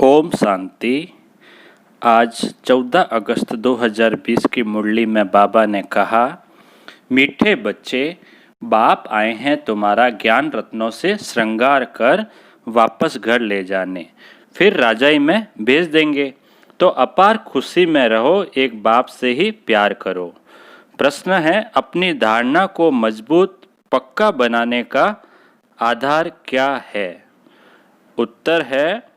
ओम शांति। आज 14 अगस्त 2020 की मुरली में बाबा ने कहा, मीठे बच्चे, बाप आए हैं तुम्हारा ज्ञान रत्नों से श्रृंगार कर वापस घर ले जाने, फिर राजाई में भेज देंगे। तो अपार खुशी में रहो, एक बाप से ही प्यार करो। प्रश्न है, अपनी धारणा को मजबूत पक्का बनाने का आधार क्या है? उत्तर है,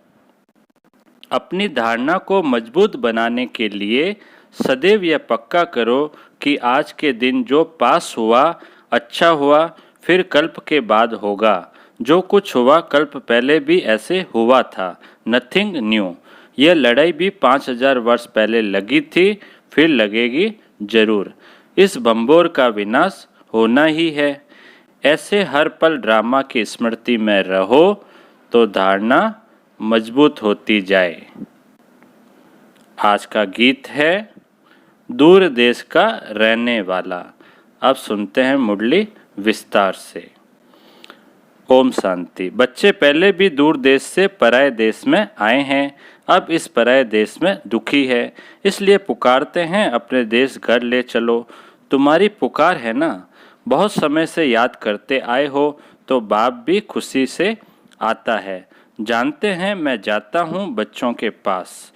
अपनी धारणा को मजबूत बनाने के लिए सदैव यह पक्का करो कि आज के दिन जो पास हुआ अच्छा हुआ, फिर कल्प के बाद होगा। जो कुछ हुआ कल्प पहले भी ऐसे हुआ था, नथिंग न्यू। यह लड़ाई भी 5000 वर्ष पहले लगी थी, फिर लगेगी जरूर। इस बम्बोर का विनाश होना ही है। ऐसे हर पल ड्रामा की स्मृति में रहो तो धारणा मजबूत होती जाए। आज का गीत है दूर देश का रहने वाला। अब सुनते हैं मुरली विस्तार से। ओम शांति। बच्चे पहले भी दूर देश से पराये देश में आए हैं, अब इस पराये देश में दुखी है, इसलिए पुकारते हैं अपने देश घर ले चलो। तुम्हारी पुकार है ना, बहुत समय से याद करते आए हो, तो बाप भी खुशी से आता है। जानते हैं मैं जाता हूँ बच्चों के पास,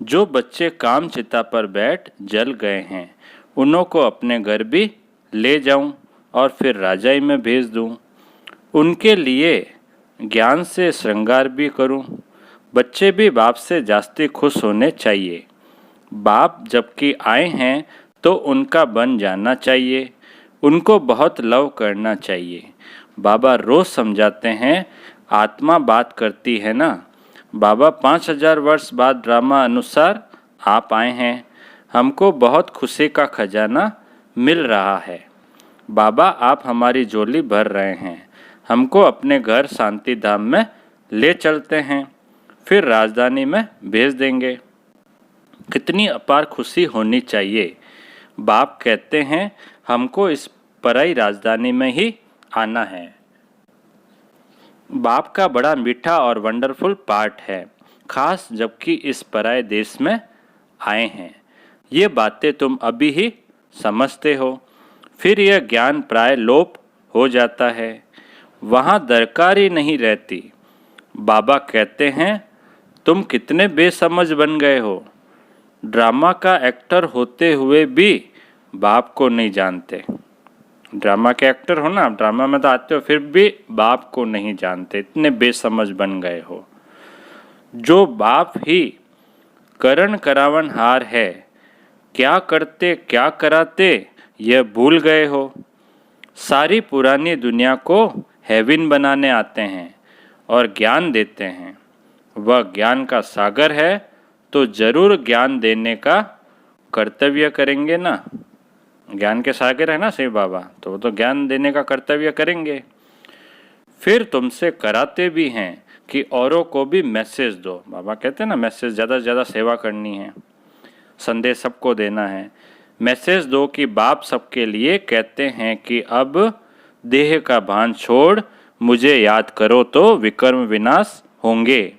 जो बच्चे काम चिता पर बैठ जल गए हैं, उन्हों को अपने घर भी ले जाऊं और फिर राजाई में भेज दूं। उनके लिए ज्ञान से श्रृंगार भी करूं। बच्चे भी बाप से जास्ती खुश होने चाहिए। बाप जबकि आए हैं तो उनका बन जाना चाहिए, उनको बहुत लव करना चाहिए। बाबा रोज समझाते हैं, आत्मा बात करती है ना। बाबा 5000 वर्ष बाद ड्रामा अनुसार आप आए हैं, हमको बहुत खुशी का खजाना मिल रहा है। बाबा आप हमारी झोली भर रहे हैं, हमको अपने घर शांति धाम में ले चलते हैं, फिर राजधानी में भेज देंगे। कितनी अपार खुशी होनी चाहिए। बाप कहते हैं हमको इस पराई राजधानी में ही आना है। बाप का बड़ा मीठा और वंडरफुल पार्ट है, खास जबकि इस पराये देश में आए हैं। ये बातें तुम अभी ही समझते हो, फिर यह ज्ञान प्राय लोप हो जाता है, वहाँ दरकार ही नहीं रहती। बाबा कहते हैं तुम कितने बेसमझ बन गए हो। ड्रामा का एक्टर होते हुए भी बाप को नहीं जानते। ड्रामा के एक्टर हो ना, ड्रामा में तो आते हो, फिर भी बाप को नहीं जानते, इतने बेसमझ बन गए हो। जो बाप ही करण करावन हार है, क्या करते क्या कराते यह भूल गए हो। सारी पुरानी दुनिया को हेवन बनाने आते हैं और ज्ञान देते हैं। वह ज्ञान का सागर है, तो जरूर ज्ञान देने का कर्तव्य करेंगे ना। ज्ञान के सागर है ना शिव बाबा, तो वो तो ज्ञान देने का कर्तव्य करेंगे। फिर तुमसे कराते भी हैं कि औरों को भी मैसेज दो। बाबा कहते हैं ना, मैसेज ज़्यादा से ज़्यादा सेवा करनी है, संदेश सबको देना है। मैसेज दो कि बाप सबके लिए कहते हैं कि अब देह का भान छोड़ मुझे याद करो तो विकर्म विनाश होंगे।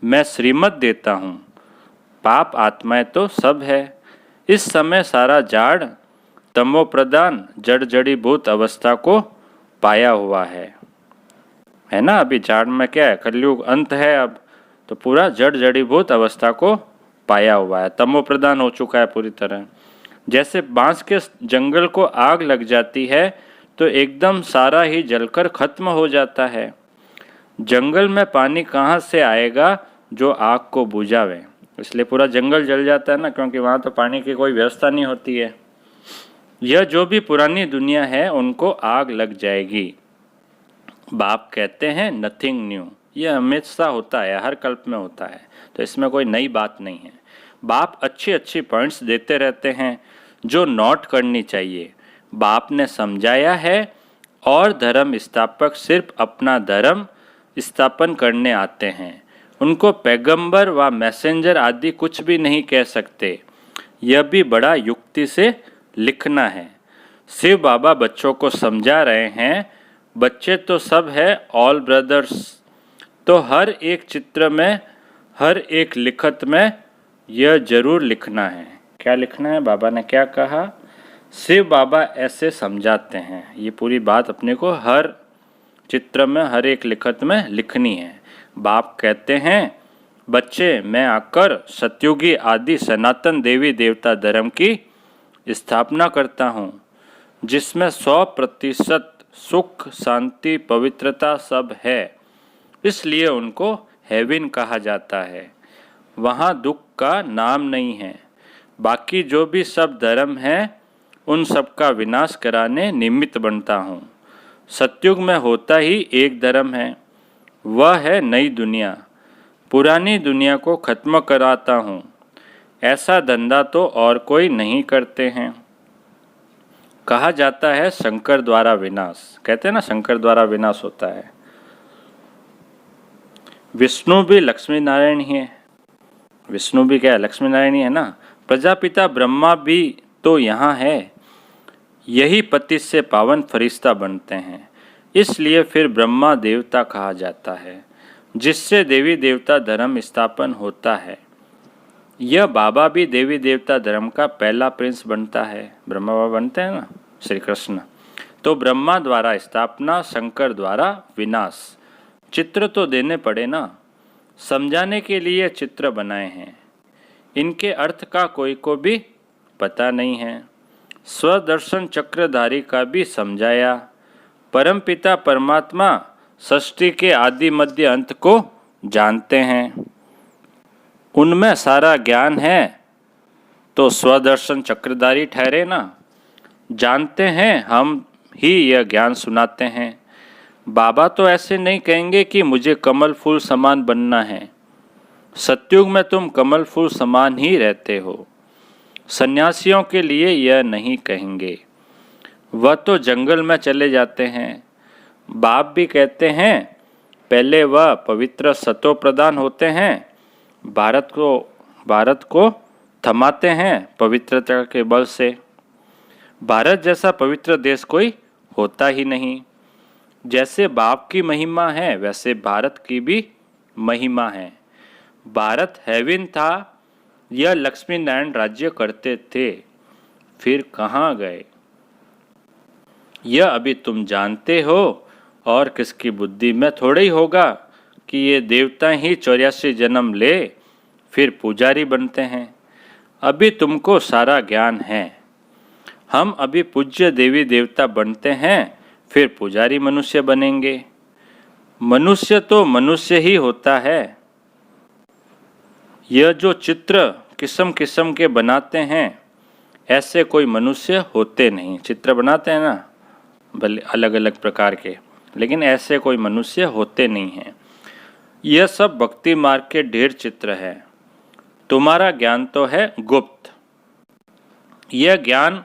मैं श्रीमत देता हूँ, पाप आत्माएं तो सब है। इस समय सारा जाड़ तमो प्रदान जड़ जड़ीभूत अवस्था को पाया हुआ है ना। अभी जाड़ में क्या है, कलयुग अंत है अब, तो पूरा जड़ जड़ीभूत अवस्था को पाया हुआ है, तमो प्रदान हो चुका है पूरी तरह। जैसे बांस के जंगल को आग लग जाती है तो एकदम सारा ही जलकर खत्म हो जाता है। जंगल में पानी कहाँ से आएगा जो आग को बुझावे, इसलिए पूरा जंगल जल जाता है ना, क्योंकि वहाँ तो पानी की कोई व्यवस्था नहीं होती है। यह जो भी पुरानी दुनिया है उनको आग लग जाएगी। बाप कहते हैं नथिंग न्यू, यह हमेशा होता है, हर कल्प में होता है, तो इसमें कोई नई बात नहीं है। बाप अच्छी अच्छी पॉइंट्स देते रहते हैं जो नोट करनी चाहिए। बाप ने समझाया है और धर्म स्थापक सिर्फ अपना धर्म स्थापन करने आते हैं, उनको पैगंबर व मैसेंजर आदि कुछ भी नहीं कह सकते। यह भी बड़ा युक्ति से लिखना है। शिव बाबा बच्चों को समझा रहे हैं, बच्चे तो सब है ऑल ब्रदर्स, तो हर एक चित्र में हर एक लिखत में यह जरूर लिखना है। क्या लिखना है? बाबा ने क्या कहा? शिव बाबा ऐसे समझाते हैं। ये पूरी बात अपने को हर चित्र में, हर एक लिखत में लिखनी है। बाप कहते हैं, बच्चे मैं आकर सतयुगी आदि सनातन देवी देवता धर्म की स्थापना करता हूँ, जिसमें 100% सुख, शांति, पवित्रता सब है। इसलिए उनको हेवन कहा जाता है। वहाँ दुख का नाम नहीं है। बाकी जो भी सब धर्म है उन सब का विनाश कराने निमित्त बनता हूँ। सतयुग में होता ही एक धर्म है, वह है नई दुनिया। पुरानी दुनिया को खत्म कराता हूँ। ऐसा धंधा तो और कोई नहीं करते हैं। कहा जाता है शंकर द्वारा विनाश, कहते हैं ना शंकर द्वारा विनाश होता है। विष्णु भी लक्ष्मी नारायण ही है। विष्णु भी क्या है? लक्ष्मी नारायण ही है ना। प्रजापिता ब्रह्मा भी तो यहाँ है। यही पति से पावन फरिश्ता बनते हैं, इसलिए फिर ब्रह्मा देवता कहा जाता है, जिससे देवी देवता धर्म स्थापन होता है। यह बाबा भी देवी देवता धर्म का पहला प्रिंस बनता है। ब्रह्मा बाबा बनते हैं ना, श्री कृष्ण। तो ब्रह्मा द्वारा स्थापना, शंकर द्वारा विनाश। चित्र तो देने पड़े ना, समझाने के लिए चित्र बनाए हैं। इनके अर्थ का कोई को भी पता नहीं है। स्वदर्शन चक्रधारी का भी समझाया। परमपिता परमात्मा सृष्टि के आदि मध्य अंत को जानते हैं, उनमें सारा ज्ञान है, तो स्वदर्शन चक्रधारी ठहरे ना। जानते हैं, हम ही यह ज्ञान सुनाते हैं। बाबा तो ऐसे नहीं कहेंगे कि मुझे कमल फूल समान बनना है। सतयुग में तुम कमल फूल समान ही रहते हो। सन्यासियों के लिए यह नहीं कहेंगे, वह तो जंगल में चले जाते हैं। बाप भी कहते हैं, पहले वह पवित्र सतो प्रदान होते हैं, भारत को थमाते हैं पवित्रता के बल से। भारत जैसा पवित्र देश कोई होता ही नहीं। जैसे बाप की महिमा है, वैसे भारत की भी महिमा है। भारत हेवन था, यह लक्ष्मी नारायण राज्य करते थे, फिर कहाँ गए? यह अभी तुम जानते हो, और किसकी बुद्धि में थोड़ा ही होगा कि ये देवता ही 84 जन्म ले फिर पुजारी बनते हैं। अभी तुमको सारा ज्ञान है। हम अभी पूज्य देवी देवता बनते हैं, फिर पुजारी मनुष्य बनेंगे। मनुष्य तो मनुष्य ही होता है। यह जो चित्र किस्म किस्म के बनाते हैं, ऐसे कोई मनुष्य होते नहीं। चित्र बनाते हैं ना भले अलग अलग प्रकार के, लेकिन ऐसे कोई मनुष्य होते नहीं हैं। यह सब भक्ति मार्ग के ढेर चित्र है। तुम्हारा ज्ञान तो है गुप्त। यह ज्ञान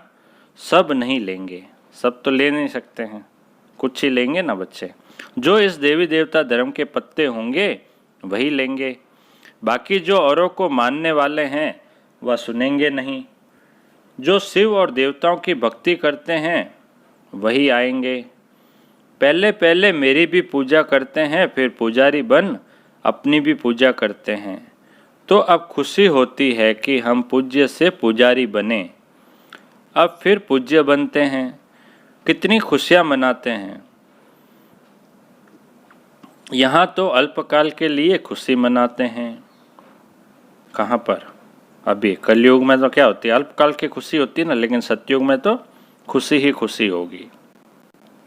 सब नहीं लेंगे, सब तो ले नहीं सकते हैं, कुछ ही लेंगे ना बच्चे। जो इस देवी देवता धर्म के पत्ते होंगे वही लेंगे। बाकी जो औरों को मानने वाले हैं वह सुनेंगे नहीं। जो शिव और देवताओं की भक्ति करते हैं वही आएंगे। पहले पहले मेरी भी पूजा करते हैं, फिर पुजारी बन अपनी भी पूजा करते हैं। तो अब खुशी होती है कि हम पूज्य से पुजारी बने। अब फिर पूज्य बनते हैं, कितनी खुशियाँ मनाते हैं। यहाँ तो अल्पकाल के लिए खुशी मनाते हैं। कहाँ पर? अभी कलयुग में तो क्या होती है? अल्पकाल की खुशी होती है ना, लेकिन सतयुग में तो खुशी ही खुशी होगी।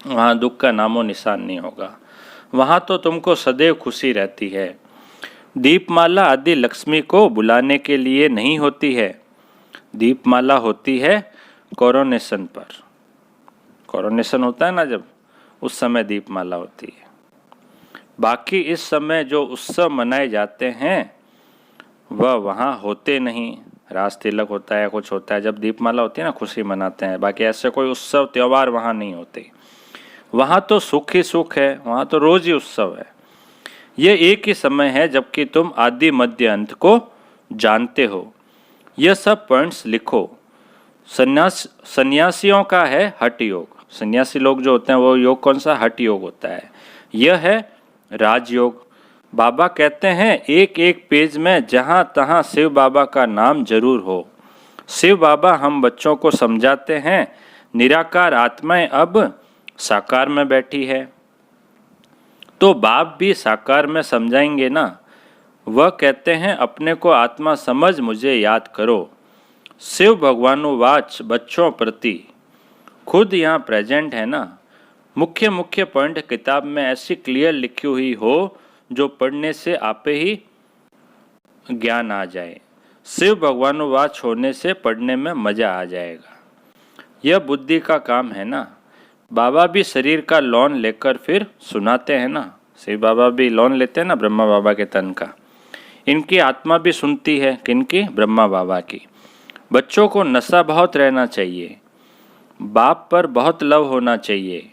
वहाँ दुख का नामो निशान नहीं होगा। वहाँ तो तुमको सदैव खुशी रहती है। दीपमाला आदि लक्ष्मी को बुलाने के लिए नहीं होती है। दीपमाला होती है कोरोनेशन पर। कोरोनेशन होता है ना जब, उस समय दीपमाला होती है। बाकी इस समय जो उत्सव मनाए जाते हैं वह वहाँ होते नहीं। रास तिलक होता है, कुछ होता है, जब दीपमाला होती है ना खुशी मनाते हैं। बाकी ऐसे कोई उत्सव त्यौहार वहाँ नहीं होते। वहाँ तो सुख ही सुख है, वहाँ तो रोज ही उत्सव है। ये एक ही समय है जबकि तुम आदि मध्य अंत को जानते हो। यह सब पॉइंट्स लिखो। सन्यासियों का है हठ योग। सन्यासी लोग जो होते हैं वो योग कौन सा? हठ योग होता है। यह है राजयोग। बाबा कहते हैं एक एक पेज में जहाँ तहाँ शिव बाबा का नाम जरूर हो। शिव बाबा हम बच्चों को समझाते हैं निराकार आत्माएं अब साकार में बैठी है, तो बाप भी साकार में समझाएंगे ना। वह कहते हैं अपने को आत्मा समझ मुझे याद करो। शिव भगवानुवाच बच्चों प्रति, खुद यहाँ प्रेजेंट है ना। मुख्य मुख्य पॉइंट किताब में ऐसी क्लियर लिखी हुई हो जो पढ़ने से आपे ही ज्ञान आ जाए। शिव भगवानुवाच होने से पढ़ने में मजा आ जाएगा। यह बुद्धि का काम है ना। बाबा भी शरीर का लोन लेकर फिर सुनाते हैं ना। शिव बाबा भी लोन लेते हैं ना ब्रह्मा बाबा के तन का। इनकी आत्मा भी सुनती है, किनकी? ब्रह्मा बाबा की। बच्चों को नशा बहुत रहना चाहिए, बाप पर बहुत लव होना चाहिए।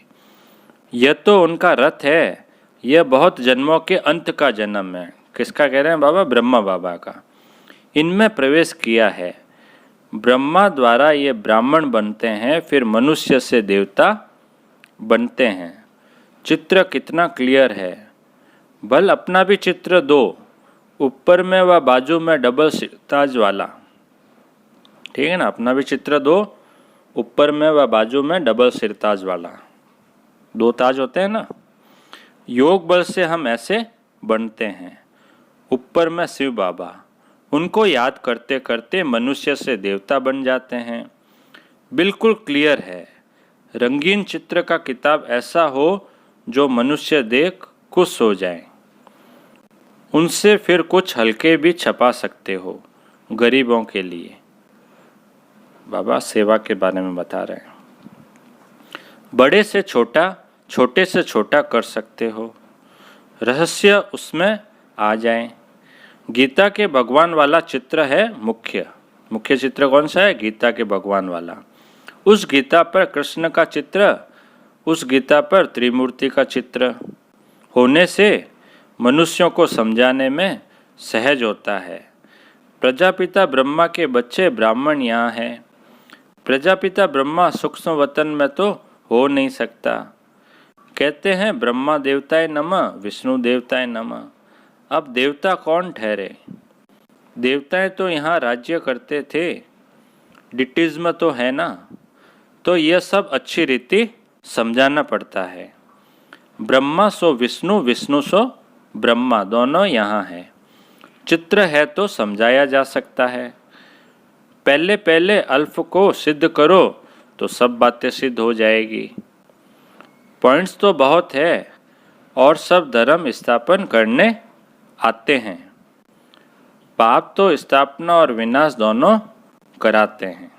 यह तो उनका रथ है, यह बहुत जन्मों के अंत का जन्म है। किसका कह रहे हैं बाबा? ब्रह्मा बाबा का। इनमें प्रवेश किया है। ब्रह्मा द्वारा ये ब्राह्मण बनते हैं, फिर मनुष्य से देवता बनते हैं। चित्र कितना क्लियर है। बल अपना भी चित्र दो, ऊपर में व बाजू में डबल सिरताज वाला। ठीक है ना, अपना भी चित्र दो, ऊपर में व बाजू में डबल सिरताज वाला। दो ताज होते हैं ना। योग बल से हम ऐसे बनते हैं। ऊपर में शिव बाबा, उनको याद करते करते मनुष्य से देवता बन जाते हैं। बिल्कुल क्लियर है। रंगीन चित्र का किताब ऐसा हो जो मनुष्य देख खुश हो जाए। उनसे फिर कुछ हल्के भी छपा सकते हो गरीबों के लिए। बाबा सेवा के बारे में बता रहे हैं। बड़े से छोटा, छोटे से छोटा कर सकते हो, रहस्य उसमें आ जाए। गीता के भगवान वाला चित्र है मुख्य। मुख्य चित्र कौन सा है? गीता के भगवान वाला। उस गीता पर कृष्ण का चित्र, उस गीता पर त्रिमूर्ति का चित्र होने से मनुष्यों को समझाने में सहज होता है। प्रजापिता ब्रह्मा के बच्चे ब्राह्मण यहाँ हैं। प्रजापिता ब्रह्मा सूक्ष्म वतन में तो हो नहीं सकता। कहते हैं ब्रह्मा देवताय नमः, विष्णु देवताय नमः। अब देवता कौन ठहरे? देवताएं तो यहाँ राज्य करते थे, डिटिज्म तो है ना। तो यह सब अच्छी रीति समझाना पड़ता है। ब्रह्मा सो विष्णु, विष्णु सो ब्रह्मा, दोनों यहाँ हैं। चित्र है तो समझाया जा सकता है। पहले पहले अल्फ को सिद्ध करो तो सब बातें सिद्ध हो जाएगी। पॉइंट्स तो बहुत है और सब धर्म स्थापन करने आते हैं। बाप तो स्थापना और विनाश दोनों कराते हैं।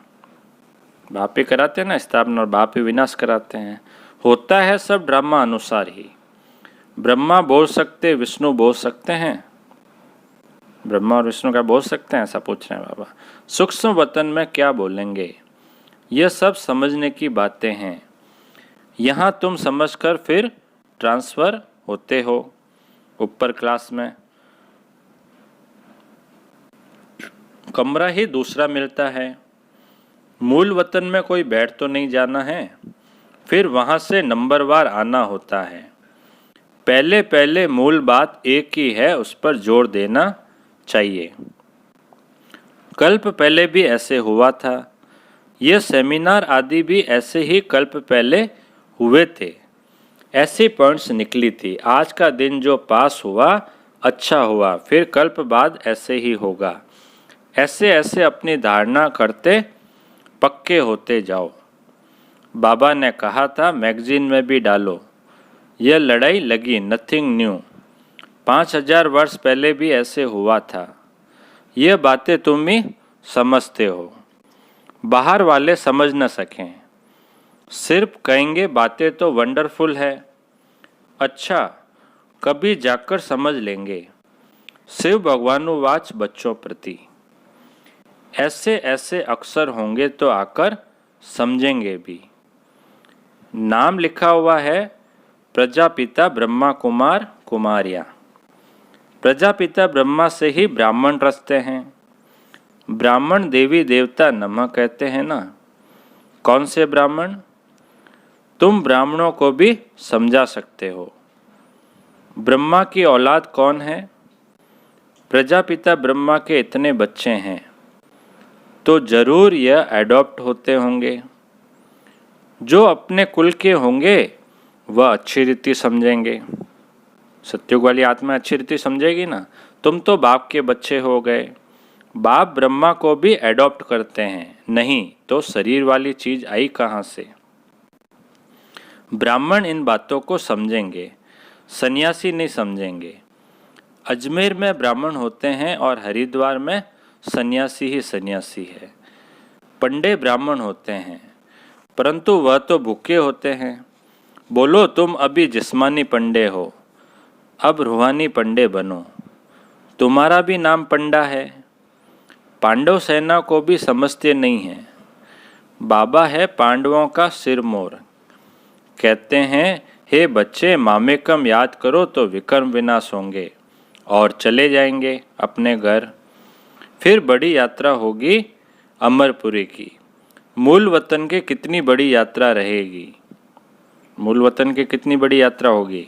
बाप ही कराते हैं ना स्थापना, और बाप ही विनाश कराते हैं। होता है सब ड्रामा अनुसार ही। ब्रह्मा बोल सकते, विष्णु बोल सकते हैं। ब्रह्मा और विष्णु क्या बोल सकते हैं? ऐसा पूछ रहे हैं बाबा। सूक्ष्म वतन में क्या बोलेंगे? यह सब समझने की बातें हैं। यहाँ तुम समझकर फिर ट्रांसफ़र होते हो ऊपर क्लास में। कमरा ही दूसरा मिलता है। मूल वतन में कोई बैठ तो नहीं जाना है, फिर वहाँ से नंबरवार आना होता है। पहले पहले मूल बात एक ही है, उस पर जोर देना चाहिए। कल्प पहले भी ऐसे हुआ था। यह सेमिनार आदि भी ऐसे ही कल्प पहले हुए थे। ऐसी पॉइंट्स निकली थी। आज का दिन जो पास हुआ अच्छा हुआ, फिर कल्प बाद ऐसे ही होगा। ऐसे ऐसे अपनी धारणा करते पक्के होते जाओ। बाबा ने कहा था मैगजीन में भी डालो। यह लड़ाई लगी, नथिंग न्यू। 5000 वर्ष पहले भी ऐसे हुआ था। यह बातें तुम ही समझते हो, बाहर वाले समझ न सकें। सिर्फ कहेंगे बातें तो वंडरफुल है। अच्छा, कभी जाकर समझ लेंगे। शिव भगवानुवाच बच्चों प्रति। ऐसे ऐसे अक्षर होंगे तो आकर समझेंगे भी। नाम लिखा हुआ है प्रजापिता ब्रह्मा कुमार कुमारियाँ। प्रजापिता ब्रह्मा से ही ब्राह्मण रचते हैं। ब्राह्मण देवी देवता नमः कहते हैं ना। कौन से ब्राह्मण? तुम ब्राह्मणों को भी समझा सकते हो। ब्रह्मा की औलाद कौन है? प्रजापिता ब्रह्मा के इतने बच्चे हैं तो जरूर यह एडॉप्ट होते होंगे। जो अपने कुल के होंगे वह अच्छी रीति समझेंगे। सत्युग वाली आत्मा अच्छी रीति समझेगी ना। तुम तो बाप के बच्चे हो गए। बाप ब्रह्मा को भी एडॉप्ट करते हैं, नहीं तो शरीर वाली चीज आई कहाँ से? ब्राह्मण इन बातों को समझेंगे, सन्यासी नहीं समझेंगे। अजमेर में ब्राह्मण होते हैं और हरिद्वार में सन्यासी ही सन्यासी है। पंडे ब्राह्मण होते हैं परंतु वह तो भूखे होते हैं। बोलो तुम अभी जिस्मानी पंडे हो, अब रूहानी पंडे बनो। तुम्हारा भी नाम पंडा है। पांडव सेना को भी समझते नहीं हैं। बाबा है पांडवों का सिरमौर। कहते हैं हे बच्चे मामेकम याद करो तो विक्रम विनाश होंगे और चले जाएंगे अपने घर। फिर बड़ी यात्रा होगी अमरपुरी की। मूल वतन के कितनी बड़ी यात्रा रहेगी? मूल वतन की कितनी बड़ी यात्रा होगी?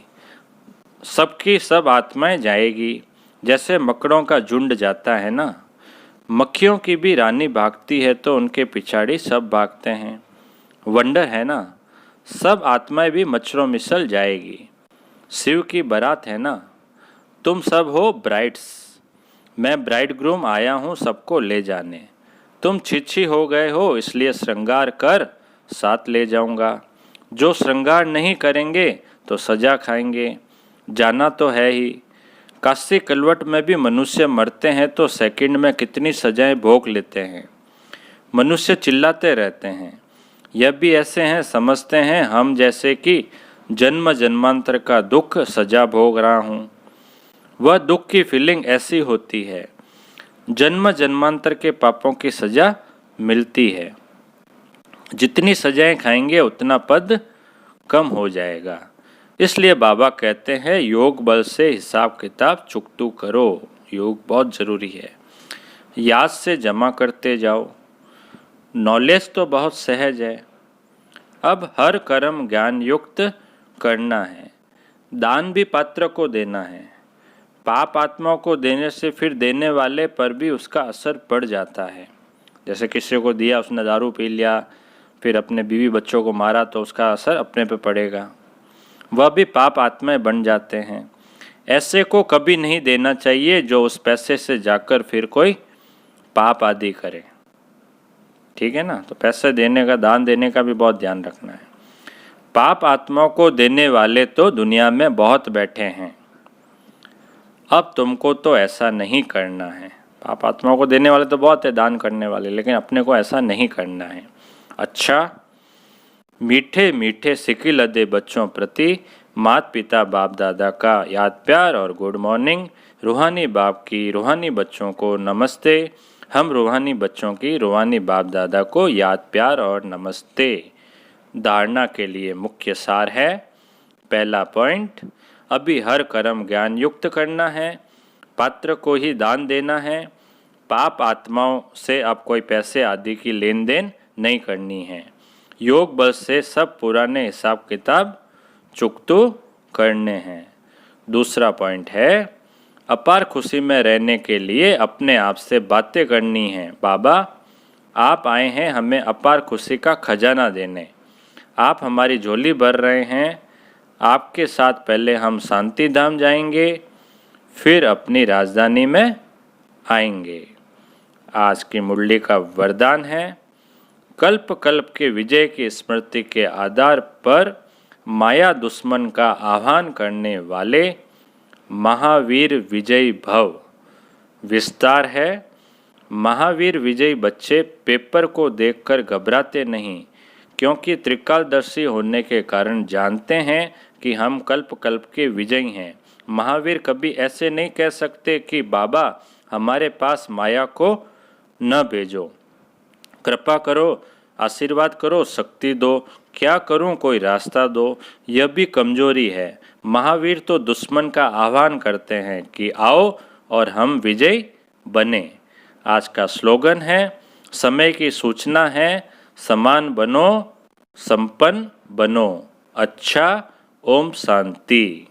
सबकी सब आत्माएं जाएगी। जैसे मकड़ों का झुंड जाता है ना, मक्खियों की भी रानी भागती है तो उनके पिछाड़ी सब भागते हैं। वंडर है ना, सब आत्माएं भी मच्छरों मिसल जाएगी। शिव की बारात है ना। तुम सब हो ब्राइड्स, मैं ब्राइड ग्रूम आया हूँ सबको ले जाने। तुम छिछी हो गए हो इसलिए श्रृंगार कर साथ ले जाऊंगा। जो श्रृंगार नहीं करेंगे तो सजा खाएंगे। जाना तो है ही। काशी कलवट में भी मनुष्य मरते हैं तो सेकंड में कितनी सजाएं भोग लेते हैं। मनुष्य चिल्लाते रहते हैं। यह भी ऐसे हैं, समझते हैं हम जैसे कि जन्म जन्मांतर का दुख सजा भोग रहा हूँ। वह दुख की फीलिंग ऐसी होती है। जन्म जन्मांतर के पापों की सजा मिलती है। जितनी सजाएं खाएंगे उतना पद कम हो जाएगा। इसलिए बाबा कहते हैं योग बल से हिसाब किताब चुकतू करो। योग बहुत ज़रूरी है। याद से जमा करते जाओ। नॉलेज तो बहुत सहज है। अब हर कर्म ज्ञान युक्त करना है। दान भी पात्र को देना है। पाप आत्माओं को देने से फिर देने वाले पर भी उसका असर पड़ जाता है। जैसे किसी को दिया, उसने दारू पी लिया, फिर अपने बीवी बच्चों को मारा तो उसका असर अपने पे पड़ेगा। वह भी पाप आत्माएं बन जाते हैं। ऐसे को कभी नहीं देना चाहिए जो उस पैसे से जाकर फिर कोई पाप आदि करे। ठीक है ना। तो पैसे देने का, दान देने का भी बहुत ध्यान रखना है। पाप आत्माओं को देने वाले तो दुनिया में बहुत बैठे हैं। अब तुमको तो ऐसा नहीं करना है। पाप आत्माओं को देने वाले तो बहुत है, दान करने वाले, लेकिन अपने को ऐसा नहीं करना है। अच्छा, मीठे मीठे सिकी लदे बच्चों प्रति माता पिता बाप दादा का याद प्यार और गुड मॉर्निंग। रूहानी बाप की रूहानी बच्चों को नमस्ते। हम रूहानी बच्चों की रूहानी बाप दादा को याद प्यार और नमस्ते। धारणा के लिए मुख्य सार है। पहला पॉइंट, अभी हर कर्म ज्ञान युक्त करना है। पात्र को ही दान देना है। पाप आत्माओं से अब कोई पैसे आदि की लेन देन नहीं करनी है। योग बल से सब पुराने हिसाब किताब चुकतू करने हैं। दूसरा पॉइंट है, अपार खुशी में रहने के लिए अपने आप से बातें करनी है। बाबा, आप आए हैं हमें अपार खुशी का खजाना देने। आप हमारी झोली भर रहे हैं। आपके साथ पहले हम शांति धाम जाएंगे, फिर अपनी राजधानी में आएंगे। आज की मुरली का वरदान है, कल्प कल्प के विजय की स्मृति के आधार पर माया दुश्मन का आह्वान करने वाले महावीर विजयी भव। विस्तार है, महावीर विजयी बच्चे पेपर को देखकर घबराते नहीं, क्योंकि त्रिकालदर्शी होने के कारण जानते हैं कि हम कल्प कल्प के विजयी हैं। महावीर कभी ऐसे नहीं कह सकते कि बाबा हमारे पास माया को न भेजो, कृपा करो, आशीर्वाद करो, शक्ति दो, क्या करूं, कोई रास्ता दो। यह भी कमजोरी है। महावीर तो दुश्मन का आह्वान करते हैं कि आओ और हम विजयी बने। आज का स्लोगन है, समय की सूचना है, समान बनो, संपन्न बनो। अच्छा, ओम शांति।